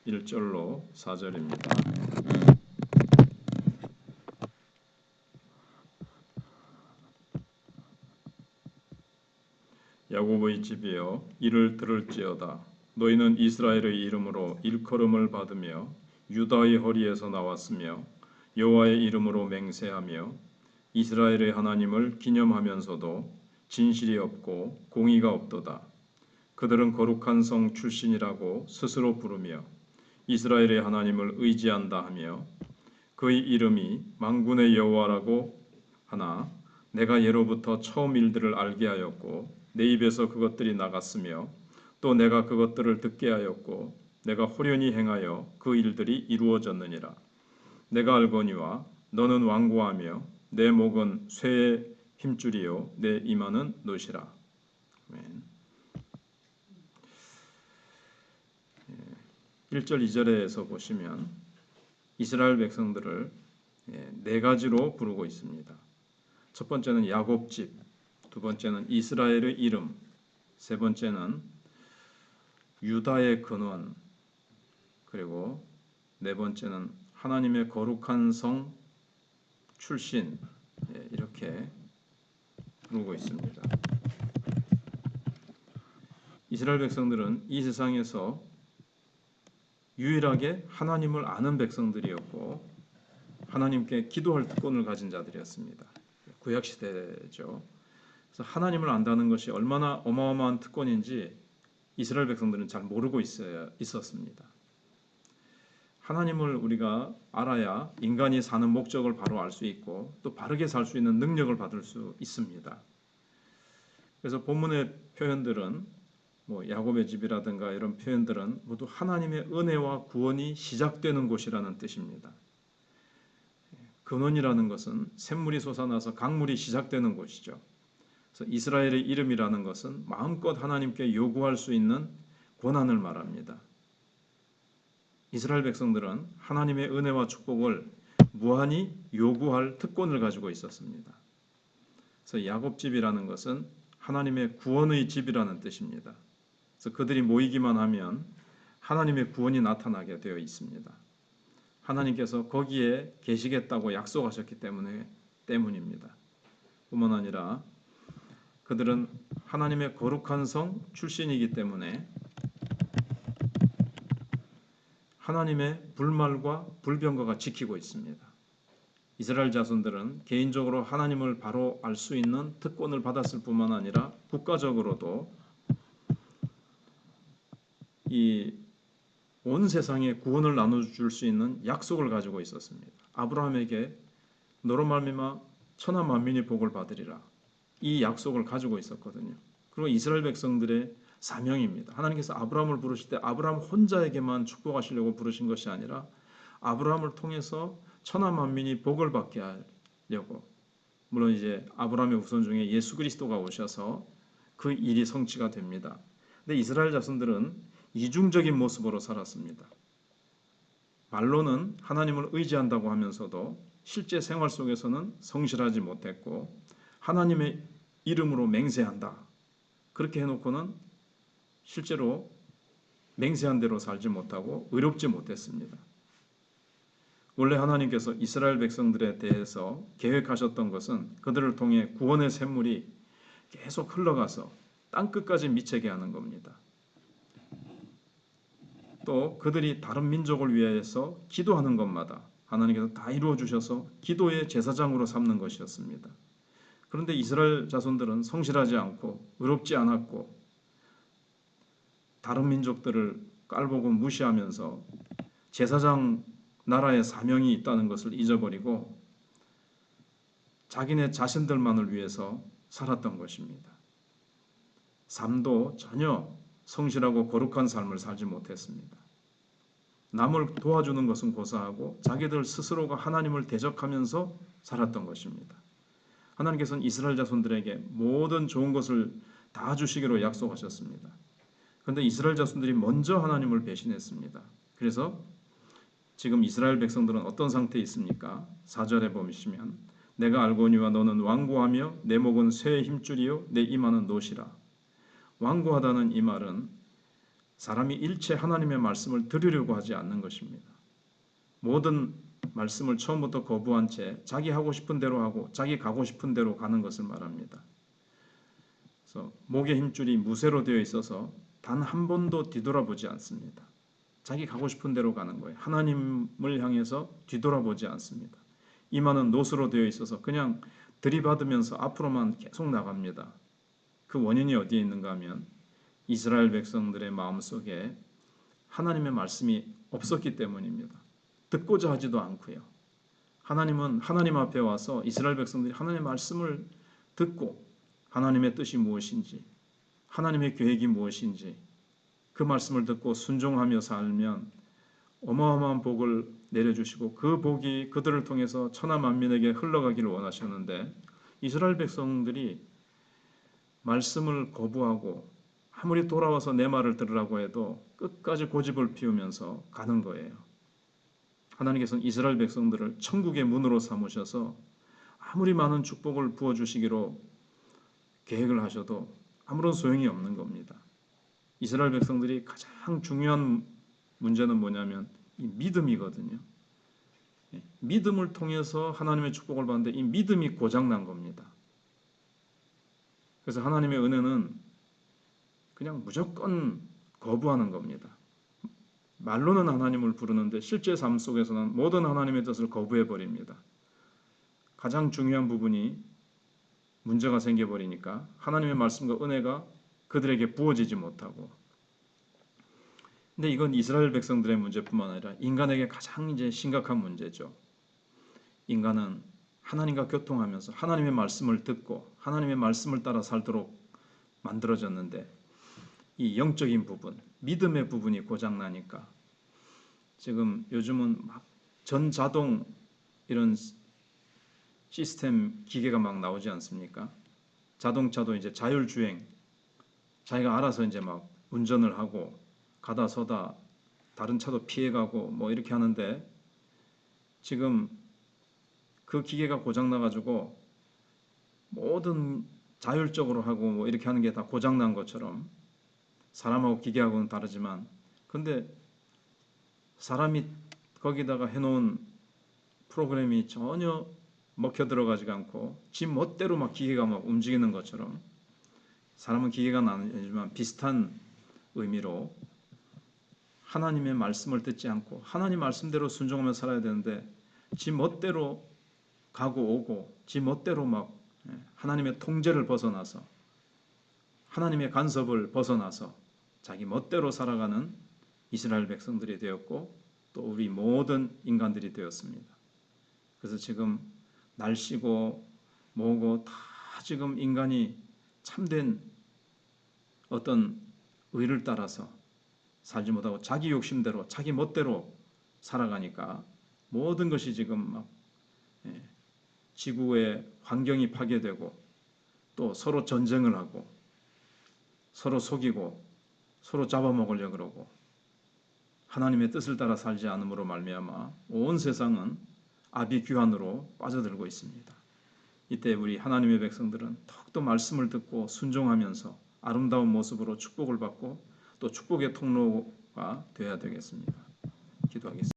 1절로 4절입니다. 야고보의 집이여 이를 들을지어다. 너희는 이스라엘의 이름으로 일컬음을 받으며 유다의 허리에서 나왔으며 여호와의 이름으로 맹세하며 이스라엘의 하나님을 기념하면서도 진실이 없고 공의가 없도다. 그들은 거룩한 성 출신이라고 스스로 부르며 이스라엘의 하나님을 의지한다 하며 그의 이름이 만군의 여호와라고 하나 내가 예로부터 처음 일들을 알게 하였고 내 입에서 그것들이 나갔으며 또 내가 그것들을 듣게 하였고 내가 호련히 행하여 그 일들이 이루어졌느니라. 내가 알거니와 너는 완고하며 내 목은 쇠의 힘줄이요 내 이마는 노시라. 아멘. 1절 2절에서 보시면 이스라엘 백성들을 네 가지로 부르고 있습니다. 첫 번째는 야곱집, 두 번째는 이스라엘의 이름, 세 번째는 유다의 근원, 그리고 네 번째는 하나님의 거룩한 성 출신, 이렇게 부르고 있습니다. 이스라엘 백성들은 이 세상에서 유일하게 하나님을 아는 백성들이었고 하나님께 기도할 특권을 가진 자들이었습니다. 구약 시대죠. 그래서 하나님을 안다는 것이 얼마나 어마어마한 특권인지 이스라엘 백성들은 잘 모르고 있었습니다. 하나님을 우리가 알아야 인간이 사는 목적을 바로 알 수 있고 또 바르게 살 수 있는 능력을 받을 수 있습니다. 그래서 본문의 표현들은 야곱의 집이라든가 이런 표현들은 모두 하나님의 은혜와 구원이 시작되는 곳이라는 뜻입니다. 근원이라는 것은 샘물이 솟아나서 강물이 시작되는 곳이죠. 그래서 이스라엘의 이름이라는 것은 마음껏 하나님께 요구할 수 있는 권한을 말합니다. 이스라엘 백성들은 하나님의 은혜와 축복을 무한히 요구할 특권을 가지고 있었습니다. 그래서 야곱집이라는 것은 하나님의 구원의 집이라는 뜻입니다. 그래서 그들이 모이기만 하면 하나님의 구원이 나타나게 되어 있습니다. 하나님께서 거기에 계시겠다고 약속하셨기 때문입니다. 뿐만 아니라 그들은 하나님의 거룩한 성 출신이기 때문에 하나님의 불말과 불병거가 지키고 있습니다. 이스라엘 자손들은 개인적으로 하나님을 바로 알 수 있는 특권을 받았을 뿐만 아니라 국가적으로도 이 온 세상에 구원을 나눠줄 수 있는 약속을 가지고 있었습니다. 아브라함에게 너로 말미암아 천하 만민이 복을 받으리라. 이 약속을 가지고 있었거든요. 그리고 이스라엘 백성들의 사명입니다. 하나님께서 아브라함을 부르실 때 아브라함 혼자에게만 축복하시려고 부르신 것이 아니라 아브라함을 통해서 천하 만민이 복을 받게 하려고, 물론 이제 아브라함의 후손 중에 예수 그리스도가 오셔서 그 일이 성취가 됩니다. 근데 이스라엘 자손들은 이중적인 모습으로 살았습니다. 말로는 하나님을 의지한다고 하면서도 실제 생활 속에서는 성실하지 못했고 하나님의 이름으로 맹세한다. 그렇게 해놓고는 실제로 맹세한 대로 살지 못하고 의롭지 못했습니다. 원래 하나님께서 이스라엘 백성들에 대해서 계획하셨던 것은 그들을 통해 구원의 샘물이 계속 흘러가서 땅끝까지 미치게 하는 겁니다. 또 그들이 다른 민족을 위해서 기도하는 것마다 하나님께서 다 이루어 주셔서 기도의 제사장으로 삼는 것이었습니다. 그런데 이스라엘 자손들은 성실하지 않고 의롭지 않았고 다른 민족들을 깔보고 무시하면서 제사장 나라의 사명이 있다는 것을 잊어버리고 자기네 자신들만을 위해서 살았던 것입니다. 삶도 전혀 성실하고 거룩한 삶을 살지 못했습니다. 남을 도와주는 것은 고사하고 자기들 스스로가 하나님을 대적하면서 살았던 것입니다. 하나님께서는 이스라엘 자손들에게 모든 좋은 것을 다 주시기로 약속하셨습니다. 그런데 이스라엘 자손들이 먼저 하나님을 배신했습니다. 그래서 지금 이스라엘 백성들은 어떤 상태에 있습니까? 4절에 보시면 내가 알거니와 너는 완고하며 내 목은 쇠의 힘줄이요 내 이마는 노시라. 완고하다는 이 말은 사람이 일체 하나님의 말씀을 들으려고 하지 않는 것입니다. 모든 말씀을 처음부터 거부한 채 자기 하고 싶은 대로 하고 자기 가고 싶은 대로 가는 것을 말합니다. 그래서 목의 힘줄이 무쇠로 되어 있어서 단 한 번도 뒤돌아보지 않습니다. 자기 가고 싶은 대로 가는 거예요. 하나님을 향해서 뒤돌아보지 않습니다. 이마는 노수로 되어 있어서 그냥 들이받으면서 앞으로만 계속 나갑니다. 그 원인이 어디에 있는가 하면 이스라엘 백성들의 마음속에 하나님의 말씀이 없었기 때문입니다. 듣고자 하지도 않고요. 하나님은 하나님 앞에 와서 이스라엘 백성들이 하나님의 말씀을 듣고 하나님의 뜻이 무엇인지, 하나님의 계획이 무엇인지 그 말씀을 듣고 순종하며 살면 어마어마한 복을 내려주시고 그 복이 그들을 통해서 천하 만민에게 흘러가기를 원하셨는데 이스라엘 백성들이 말씀을 거부하고 아무리 돌아와서 내 말을 들으라고 해도 끝까지 고집을 피우면서 가는 거예요. 하나님께서는 이스라엘 백성들을 천국의 문으로 삼으셔서 아무리 많은 축복을 부어주시기로 계획을 하셔도 아무런 소용이 없는 겁니다. 이스라엘 백성들이 가장 중요한 문제는 뭐냐면 이 믿음이거든요. 믿음을 통해서 하나님의 축복을 받는데 이 믿음이 고장난 겁니다. 그래서 하나님의 은혜는 그냥 무조건 거부하는 겁니다. 말로는 하나님을 부르는데 실제 삶 속에서는 모든 하나님의 뜻을 거부해 버립니다. 가장 중요한 부분이 문제가 생겨버리니까 하나님의 말씀과 은혜가 그들에게 부어지지 못하고. 근데 이건 이스라엘 백성들의 문제뿐만 아니라 인간에게 가장 이제 심각한 문제죠. 인간은 하나님과 교통하면서 하나님의 말씀을 듣고 하나님의 말씀을 따라 살도록 만들어졌는데 이 영적인 부분, 믿음의 부분이 고장나니까 지금 요즘은 막 전자동 이런 시스템 기계가 막 나오지 않습니까? 자동차도 이제 자율주행, 자기가 알아서 이제 막 운전을 하고 가다 서다 다른 차도 피해가고 뭐 이렇게 하는데 지금 그 기계가 고장나가지고 모든 자율적으로 하고 뭐 이렇게 하는 게 다 고장난 것처럼 사람하고 기계하고는 다르지만 근데 사람이 거기다가 해놓은 프로그램이 전혀 먹혀 들어가지가 않고 지 멋대로 막 기계가 막 움직이는 것처럼 사람은 기계가 아니지만 비슷한 의미로 하나님의 말씀을 듣지 않고 하나님 말씀대로 순종하며 살아야 되는데 지 멋대로 가고 오고 지 멋대로 막 하나님의 통제를 벗어나서 하나님의 간섭을 벗어나서 자기 멋대로 살아가는 이스라엘 백성들이 되었고 또 우리 모든 인간들이 되었습니다. 그래서 지금 날씨고 뭐고 다 지금 인간이 참된 어떤 의를 따라서 살지 못하고 자기 욕심대로 자기 멋대로 살아가니까 모든 것이 지금 막 지구의 환경이 파괴되고 또 서로 전쟁을 하고 서로 속이고 서로 잡아먹으려고 그러고 하나님의 뜻을 따라 살지 않음으로 말미암아 온 세상은 아비규환으로 빠져들고 있습니다. 이때 우리 하나님의 백성들은 더욱더 말씀을 듣고 순종하면서 아름다운 모습으로 축복을 받고 또 축복의 통로가 되어야 되겠습니다. 기도하겠습니다.